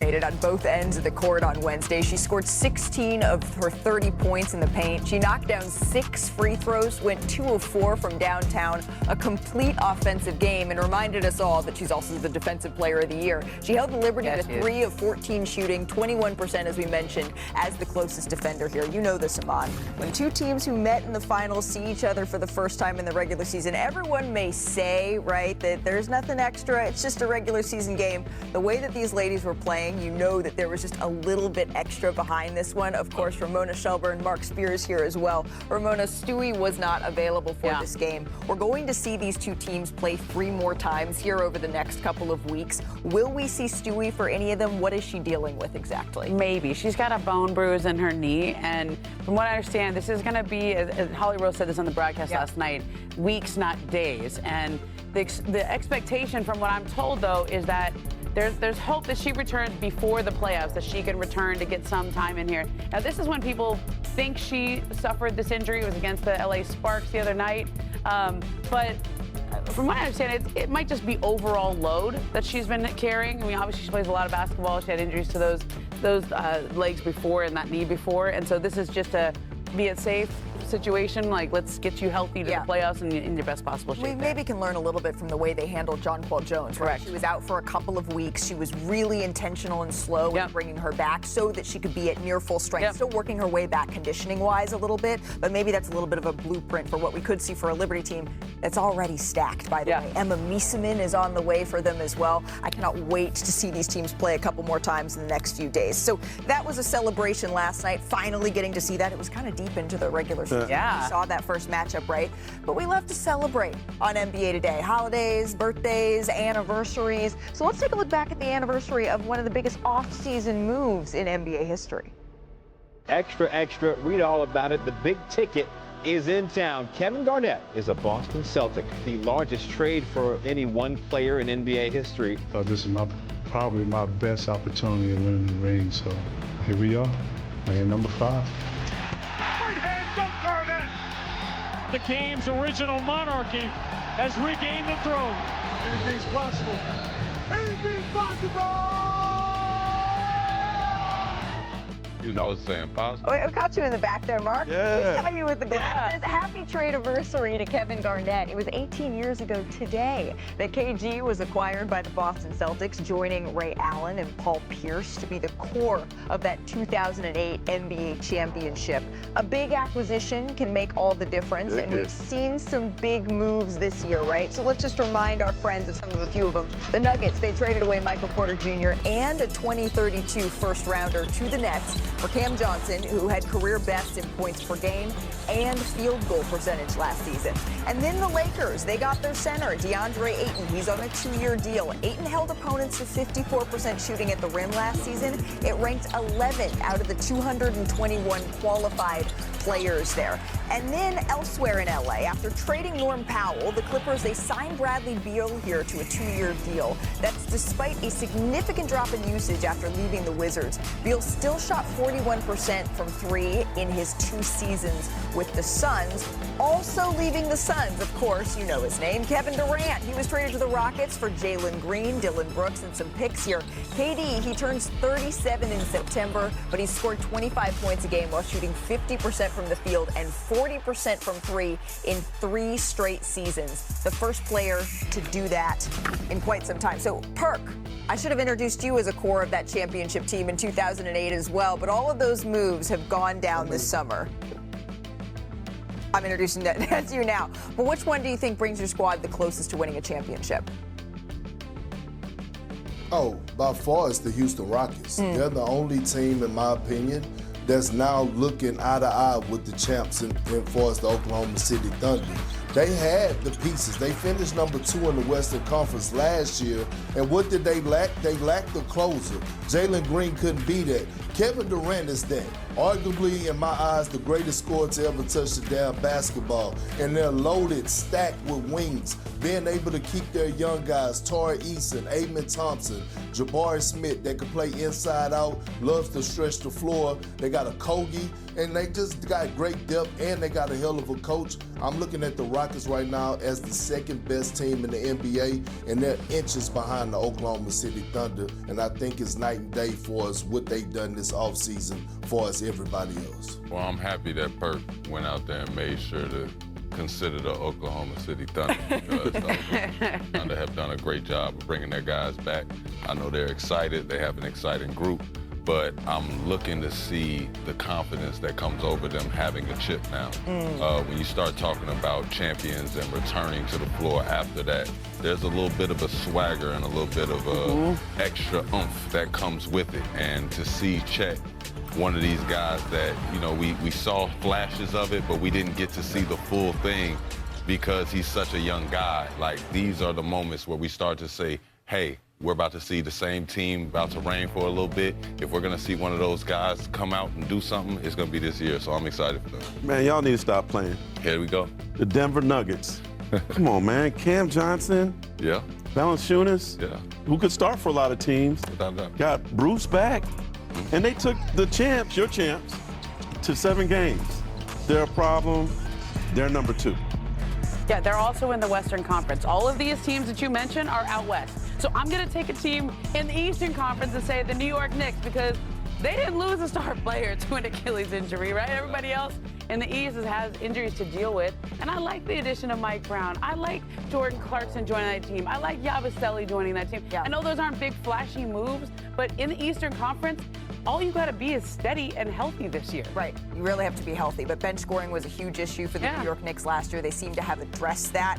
dominated on both ends of the court on Wednesday. She scored 16 of her 30 points in the paint. She knocked down 6 free throws, went 2 of 4 from downtown, a complete offensive game, and reminded us all that she's also the Defensive Player of the Year. She held the Liberty to 3 of 14 shooting, 21% as we mentioned, as the closest defender here. You know this, Iman. When two teams who met in the finals see each other for the first time in the regular season, everyone may say, right, that there's nothing extra. It's just a regular season game. The way that these ladies were playing, you know that there was just a little bit extra behind this one. Of course, Ramona Shelburne, Mark Spears here as well. Ramona, Stewie was not available for this game. We're going to see these two teams play 3 more times here over the next couple of weeks. Will we see Stewie for any of them? What is she dealing with exactly? Maybe. She's got a bone bruise in her knee, and from what I understand, this is going to be, as Holly Rose said this on the broadcast last night, weeks, not days. And the expectation from what I'm told, though, is that there's hope that she returns before the playoffs, that she can return to get some time in here. Now, this is when people think she suffered this injury. It was against the LA Sparks the other night. But from what I understand, it might just be overall load that she's been carrying. I mean, obviously, she plays a lot of basketball. She had injuries to those legs before and that knee before. And so this is just a be it safe situation, like let's get you healthy to the playoffs and in your best possible shape. We maybe can learn a little bit from the way they handled Jonquel Jones. Correct. Right? She was out for a couple of weeks. She was really intentional and slow in bringing her back so that she could be at near full strength. Still working her way back conditioning-wise a little bit, but maybe that's a little bit of a blueprint for what we could see for a Liberty team that's already stacked, by the way. Emma Miesemann is on the way for them as well. I cannot wait to see these teams play a couple more times in the next few days. So that was a celebration last night, finally getting to see that. It was kind of deep into the regular season. We saw that first matchup, right? But we love to celebrate on NBA Today. Holidays, birthdays, anniversaries. So let's take a look back at the anniversary of one of the biggest off-season moves in NBA history. Extra, extra, read all about it. The big ticket is in town. Kevin Garnett is a Boston Celtic, the largest trade for any one player in NBA history. This is probably my best opportunity to win the ring, so here we are, number 5. The game's original monarchy has regained the throne. Anything's possible. Anything's possible! You know, saying possible. I got you in the back there, Mark. Yeah. We saw you with the glasses. Happy trade-anniversary to Kevin Garnett. It was 18 years ago today that KG was acquired by the Boston Celtics, joining Ray Allen and Paul Pierce to be the core of that 2008 NBA championship. A big acquisition can make all the difference, and we've seen some big moves this year, right? So let's just remind our friends of a few of them. The Nuggets, they traded away Michael Porter Jr. and a 2032 first-rounder to the Nets for Cam Johnson, who had career bests in points per game and field goal percentage last season. And then the Lakers, they got their center, DeAndre Ayton. He's on a 2-year deal. Ayton held opponents to 54% shooting at the rim last season. It ranked 11th out of the 221 qualified players there. And then elsewhere in LA, after trading Norm Powell, the Clippers, they signed Bradley Beal here to a 2-year deal. That's despite a significant drop in usage after leaving the Wizards. Beal still shot 41% from 3 in his 2 seasons with the Suns. Also leaving the Suns, of course, you know his name, Kevin Durant. He was traded to the Rockets for Jalen Green, Dylan Brooks, and some picks here. KD, he turns 37 in September, but he scored 25 points a game while shooting 50% from the field and 40% from 3 in 3 straight seasons. The first player to do that in quite some time. So, Perk, I should have introduced you as a core of that championship team in 2008 as well, but all of those moves have gone down this summer. I'm introducing that to you now. But which one do you think brings your squad the closest to winning a championship? Oh, by far it's the Houston Rockets. They're the only team, in my opinion, that's now looking eye to eye with the champs in far as the Oklahoma City Thunder. They had the pieces. They finished number 2 in the Western Conference last year. And what did they lack? They lacked the closer. Jalen Green couldn't be that. Kevin Durant is that. Arguably, in my eyes, the greatest scorer to ever touch the damn basketball. And they're loaded, stacked with wings. Being able to keep their young guys, Torrey Eason, Amen Thompson, Jabari Smith that can play inside out, loves to stretch the floor. They got a Kogi, and they just got great depth, and they got a hell of a coach. I'm looking at the Rockets right now as the second best team in the NBA, and they're inches behind the Oklahoma City Thunder, and I think it's night and day for us what they've done this offseason for us everybody else. Well, I'm happy that Perk went out there and made sure to consider the Oklahoma City Thunder because the Oklahoma Thunder have done a great job of bringing their guys back. I know they're excited. They have an exciting group, but I'm looking to see the confidence that comes over them having a chip now. When you start talking about champions and returning to the floor after that, there's a little bit of a swagger and a little bit of a extra oomph that comes with it. And to see Chet, one of these guys that, you know, we saw flashes of it, but we didn't get to see the full thing because he's such a young guy. Like, these are the moments where we start to say, hey, we're about to see the same team about to reign for a little bit. If we're going to see one of those guys come out and do something, it's going to be this year, so I'm excited for them. Man, y'all need to stop playing. Here we go. The Denver Nuggets. Come on, man. Cam Johnson. Yeah. Valanciunas. Yeah. Who could start for a lot of teams. Without doubt. Got Bruce back. And they took the champs, your champs, to 7 games. They're a problem. They're number 2. Yeah, they're also in the Western Conference. All of these teams that you mentioned are out west. So I'm going to take a team in the Eastern Conference and say the New York Knicks because they didn't lose a star player to an Achilles injury, right? Everybody else in the East has injuries to deal with. And I like the addition of Mike Brown. I like Jordan Clarkson joining that team. I like Yabusele joining that team. Yeah. I know those aren't big, flashy moves, but in the Eastern Conference, all you got to be is steady and healthy this year. Right. You really have to be healthy. But bench scoring was a huge issue for the New York Knicks last year. They seem to have addressed that.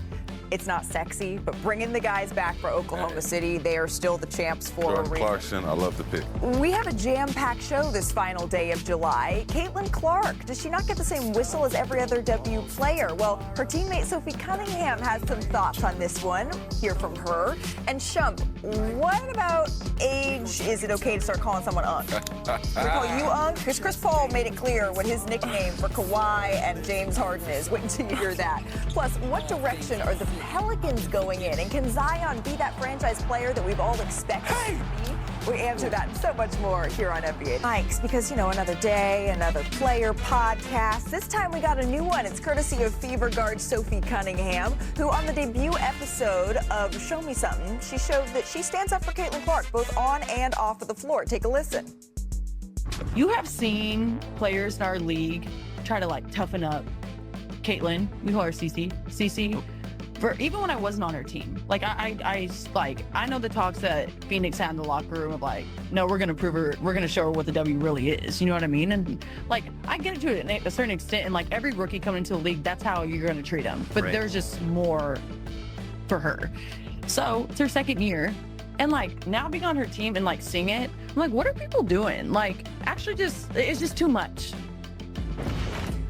It's not sexy, but bringing the guys back for Oklahoma City, they are still the champs for Jordan Clarkson, I love the pick. We have a jam-packed show this final day of July. Caitlin Clark, does she not get the same whistle as every other W player? Well, her teammate Sophie Cunningham has some thoughts on this one. Hear from her. And Shump, what about age? Is it okay to start calling someone Unk? Do they call you Unk? Because Chris Paul made it clear what his nickname for Kawhi and James Harden is. Wait until you hear that. Plus, what direction are the Pelicans going in? And can Zion be that franchise player that we've all expected to be? We answer that and so much more here on NBA Mikes because, you know, another day, another player podcast. This time we got a new one. It's courtesy of Fever guard Sophie Cunningham, who on the debut episode of Show Me Something, she showed that she stands up for Caitlin Clark, both on and off of the floor. Take a listen. You have seen players in our league try to, like, toughen up Caitlin. We call her Cece. Cece. For even when I wasn't on her team, like I know the talks that Phoenix had in the locker room of like, no, we're gonna prove her, we're gonna show her what the W really is. You know what I mean? And like I get it to a certain extent, and like every rookie coming into the league, that's how you're gonna treat them. But there's just more for her. So it's her second year, and like now being on her team and like seeing it, I'm like, what are people doing? Like actually, it's just too much.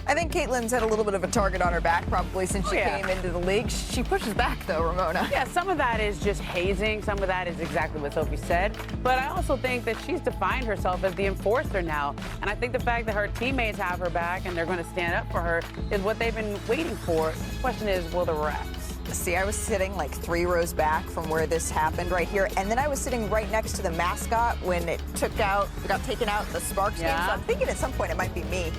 I think Caitlin's had a little bit of a target on her back probably since she came into the league. She pushes back though, Ramona. Yeah, some of that is just hazing. Some of that is exactly what Sophie said. But I also think that she's defined herself as the enforcer now. And I think the fact that her teammates have her back and they're going to stand up for her is what they've been waiting for. The question is, will the refs? See, I was sitting like 3 rows back from where this happened right here. And then I was sitting right next to the mascot when it got taken out the Sparks game. So I'm thinking at some point it might be me.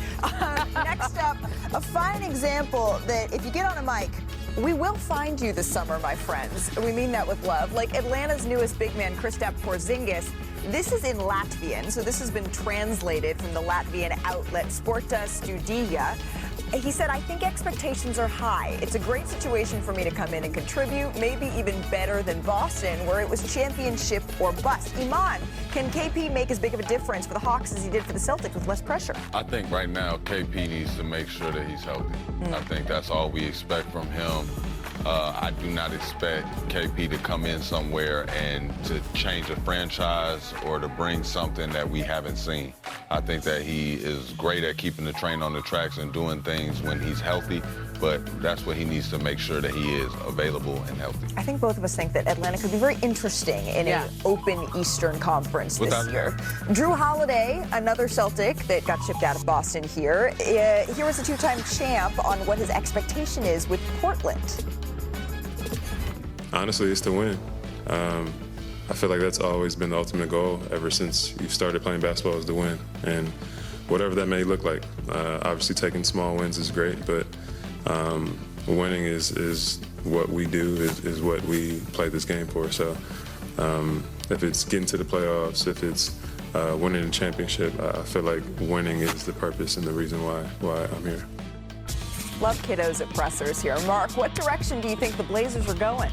Next up, a fine example that if you get on a mic, we will find you this summer, my friends. We mean that with love. Like Atlanta's newest big man, Kristaps Porzingis. This is in Latvian, so this has been translated from the Latvian outlet Sporta Studija. He said, I think expectations are high. It's a great situation for me to come in and contribute, maybe even better than Boston, where it was championship or bust. Iman, can KP make as big of a difference for the Hawks as he did for the Celtics with less pressure? I think right now KP needs to make sure that he's healthy. I think that's all we expect from him. I do not expect KP to come in somewhere and to change a franchise or to bring something that we haven't seen. I think that he is great at keeping the train on the tracks and doing things when he's healthy, but that's what he needs to make sure that he is available and healthy. I think both of us think that Atlanta could be very interesting in an open Eastern Conference this year. Drew Holiday, another Celtic that got shipped out of Boston here. Here was a 2-time champ on what his expectation is with Portland. Honestly, it's to win. I feel like that's always been the ultimate goal ever since you started playing basketball, is to win. And whatever that may look like, obviously taking small wins is great, but winning is what we do, is what we play this game for. So if it's getting to the playoffs, if it's winning a championship, I feel like winning is the purpose and the reason why I'm here. Love kiddos at pressers here. Mark, what direction do you think the Blazers are going?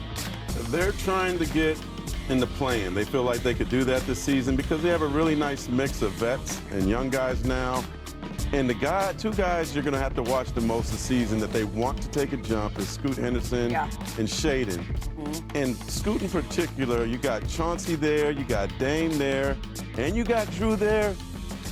They're trying to get in the play-in. They feel like they could do that this season because they have a really nice mix of vets and young guys now. And two guys you're going to have to watch the most this season that they want to take a jump is Scoot Henderson and Shaden. And Scoot in particular, you got Chauncey there, you got Dame there, and you got Drew there.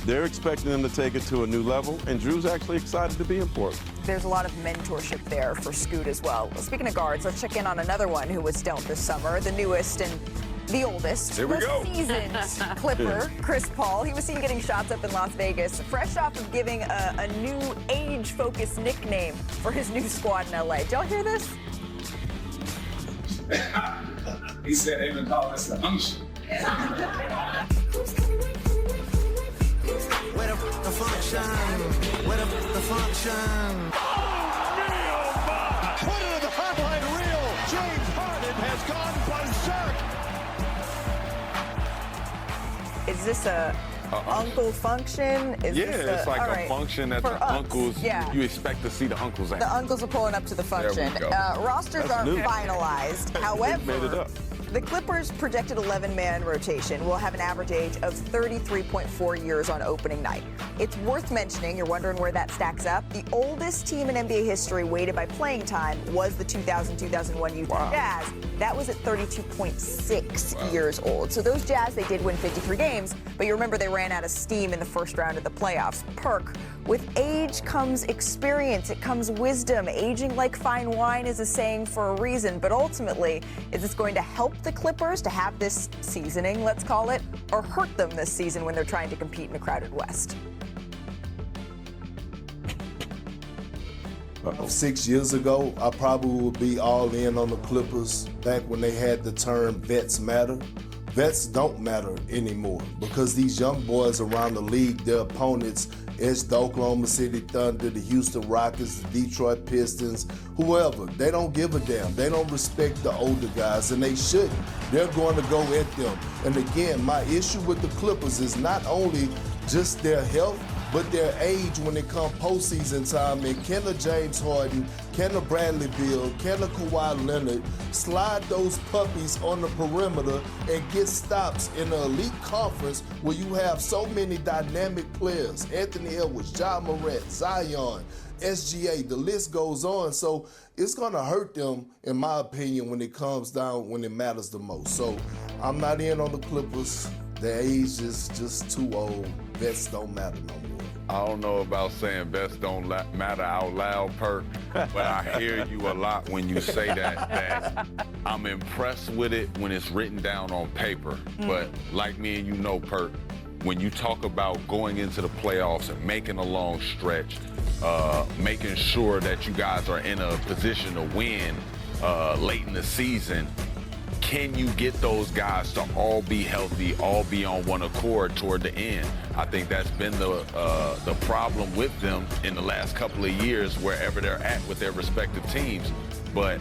They're expecting them to take it to a new level, and Drew's actually excited to be in Portland. There's a lot of mentorship there for Scoot as well. Speaking of guards, let's check in on another one who was dealt this summer, the newest and the oldest, the seasoned Clipper, Chris Paul. He was seen getting shots up in Las Vegas, fresh off of giving a new age-focused nickname for his new squad in LA. Did y'all hear this? He said they've been calling us the unction. Where the function? Where the function? Put it in the highlight reel. James Harden has gone berserk. Is this a uncle function? It's like a function that the uncles, you expect to see the uncles at. The uncles are pulling up to the function. Rosters aren't finalized. However, the Clippers' projected 11-man rotation will have an average age of 33.4 years on opening night. It's worth mentioning, you're wondering where that stacks up, the oldest team in NBA history weighted by playing time was the 2000-2001 Utah Jazz. That was at 32.6 years old. So those Jazz, they did win 53 games, but you remember they ran out of steam in the first round of the playoffs. Perk, with age comes experience, it comes wisdom. Aging like fine wine is a saying for a reason, but ultimately, is this going to help the Clippers to have this seasoning, let's call it, or hurt them this season when they're trying to compete in a crowded West? 6 years ago, I probably would be all in on the Clippers back when they had the term vets matter. Vets don't matter anymore because these young boys around the league, their opponents, it's the Oklahoma City Thunder, the Houston Rockets, the Detroit Pistons, whoever. They don't give a damn. They don't respect the older guys, and they shouldn't. They're going to go at them. And again, my issue with the Clippers is not only just their health, but their age when it comes postseason time. And can a James Harden, can a Bradley Beal, can a Kawhi Leonard slide those puppies on the perimeter and get stops in an elite conference where you have so many dynamic players? Anthony Edwards, Ja Morant, Zion, SGA, the list goes on. So it's going to hurt them, in my opinion, when it comes down, when it matters the most. So I'm not in on the Clippers. Their age is just too old. Vets don't matter no more. I don't know about saying vets don't matter out loud, Perk, but I hear you a lot when you say that I'm impressed with it when it's written down on paper. But like me and you know, Perk, when you talk about going into the playoffs and making a long stretch, making sure that you guys are in a position to win late in the season, can you get those guys to all be healthy, all be on one accord toward the end? I think that's been the problem with them in the last couple of years, wherever they're at with their respective teams. But